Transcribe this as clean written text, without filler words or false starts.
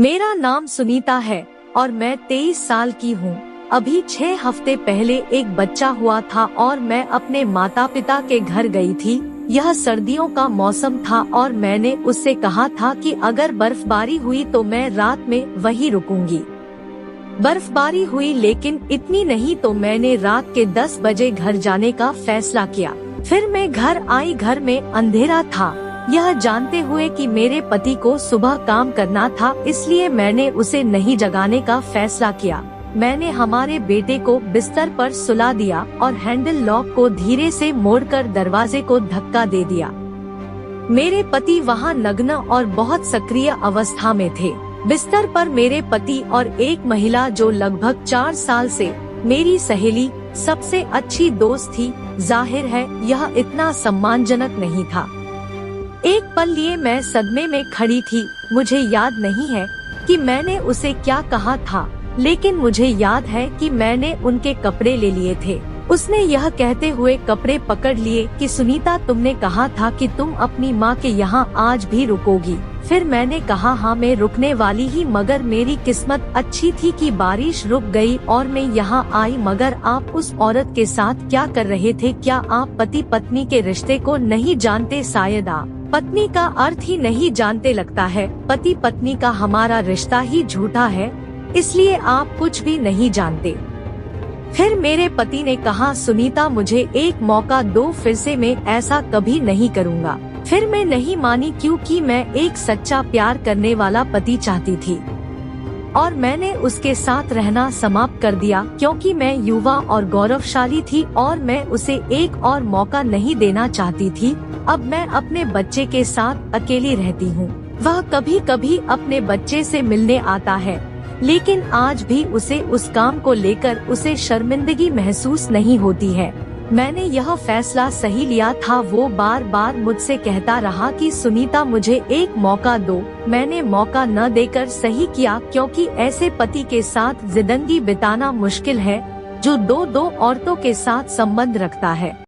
मेरा नाम सुनीता है और मैं 23 साल की हूँ। अभी 6 हफ्ते पहले एक बच्चा हुआ था और मैं अपने माता पिता के घर गई थी। यह सर्दियों का मौसम था और मैंने उससे कहा था कि अगर बर्फबारी हुई तो मैं रात में वहीं रुकूंगी। बर्फबारी हुई लेकिन इतनी नहीं तो मैंने रात के 10 बजे घर जाने का फैसला किया। फिर मैं घर आई। घर में अंधेरा था, यह जानते हुए कि मेरे पति को सुबह काम करना था, इसलिए मैंने उसे नहीं जगाने का फैसला किया। मैंने हमारे बेटे को बिस्तर पर सुला दिया और हैंडल लॉक को धीरे से मोड़कर दरवाजे को धक्का दे दिया। मेरे पति वहां नग्न और बहुत सक्रिय अवस्था में थे। बिस्तर पर मेरे पति और एक महिला जो लगभग 4 साल से मेरी सहेली, सबसे अच्छी दोस्त थी। जाहिर है यह इतना सम्मानजनक नहीं था। एक पल लिए मैं सदमे में खड़ी थी। मुझे याद नहीं है कि मैंने उसे क्या कहा था, लेकिन मुझे याद है कि मैंने उनके कपड़े ले लिए थे। उसने यह कहते हुए कपड़े पकड़ लिए कि सुनीता, तुमने कहा था कि तुम अपनी माँ के यहाँ आज भी रुकोगी। फिर मैंने कहा हाँ, मैं रुकने वाली ही, मगर मेरी किस्मत अच्छी थी कि बारिश रुक गई और मैं यहाँ आई। मगर आप उस औरत के साथ क्या कर रहे थे? क्या आप पति पत्नी के रिश्ते को नहीं जानते? शायद आप पत्नी का अर्थ ही नहीं जानते। लगता है पति पत्नी का हमारा रिश्ता ही झूठा है, इसलिए आप कुछ भी नहीं जानते। फिर मेरे पति ने कहा, सुनीता मुझे एक मौका दो, फिर से मैं ऐसा कभी नहीं करूँगा। फिर मैं नहीं मानी क्योंकि मैं एक सच्चा प्यार करने वाला पति चाहती थी और मैंने उसके साथ रहना समाप्त कर दिया क्योंकि मैं युवा और गौरवशाली थी और मैं उसे एक और मौका नहीं देना चाहती थी। अब मैं अपने बच्चे के साथ अकेली रहती हूँ। वह कभी कभी अपने बच्चे से मिलने आता है, लेकिन आज भी उसे उस काम को लेकर उसे शर्मिंदगी महसूस नहीं होती है। मैंने यह फैसला सही लिया था। वो बार बार मुझसे कहता रहा कि सुनीता मुझे एक मौका दो। मैंने मौका न देकर सही किया क्योंकि ऐसे पति के साथ जिंदगी बिताना मुश्किल है जो दो औरतों के साथ संबंध रखता है।